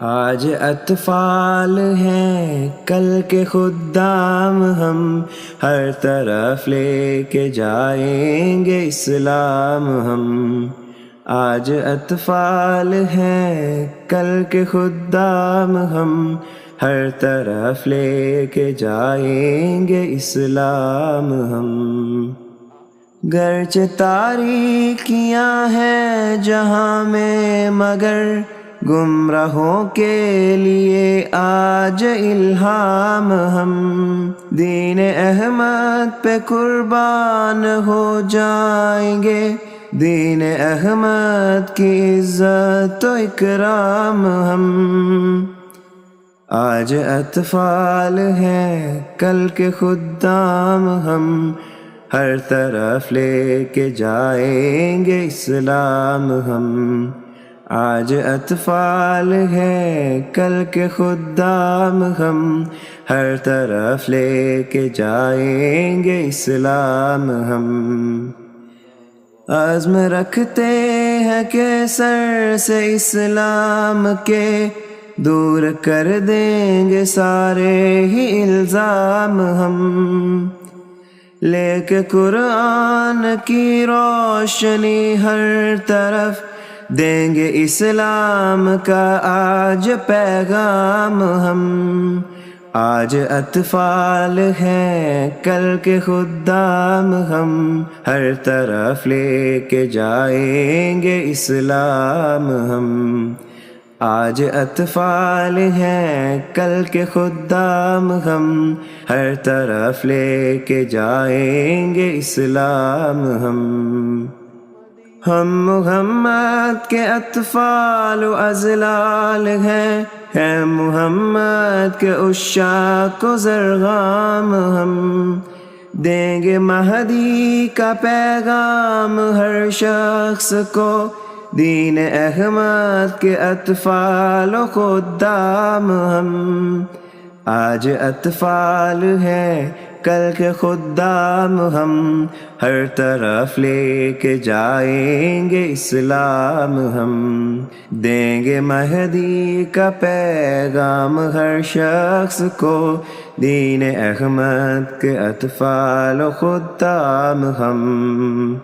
آج اطفال ہیں کل کے خدام ہم، ہر طرف لے کے جائیں گے اسلام ہم۔ آج اطفال ہیں کل کے خدام ہم، ہر طرف لے کے جائیں گے اسلام ہم۔ گرچہ تاریکیاں ہیں جہاں میں مگر گمراہوں کے لیے آج الہام ہم۔ دین احمد پہ قربان ہو جائیں گے، دین احمد کی عزت و اکرام ہم۔ آج اطفال ہیں کل کے خدام ہم، ہر طرف لے کے جائیں گے اسلام ہم۔ آج اطفال ہیں کل کے خدام ہم، ہر طرف لے کے جائیں گے اسلام ہم۔ عزم رکھتے ہیں کہ سر سے اسلام کے دور کر دیں گے سارے ہی الزام ہم۔ لے کے قرآن کی روشنی ہر طرف دیں گے اسلام کا آج پیغام ہم۔ آج اطفال ہیں کل کے خدام ہم، ہر طرف لے کے جائیں گے اسلام ہم۔ آج اطفال ہیں کل کے خدام ہم، ہر طرف لے کے جائیں گے اسلام ہم۔ ہم محمد کے اطفال و ازلال ہیں محمد کے عشاق و زرغام ہم۔ دیں گے مہدی کا پیغام ہر شخص کو، دین احمد کے اطفال و خدام ہم۔ آج اطفال ہیں کل کے خدام ہم، ہر طرف لے کے جائیں گے اسلام ہم۔ دیں گے مہدی کا پیغام ہر شخص کو، دین احمد کے اطفال و خدام ہم۔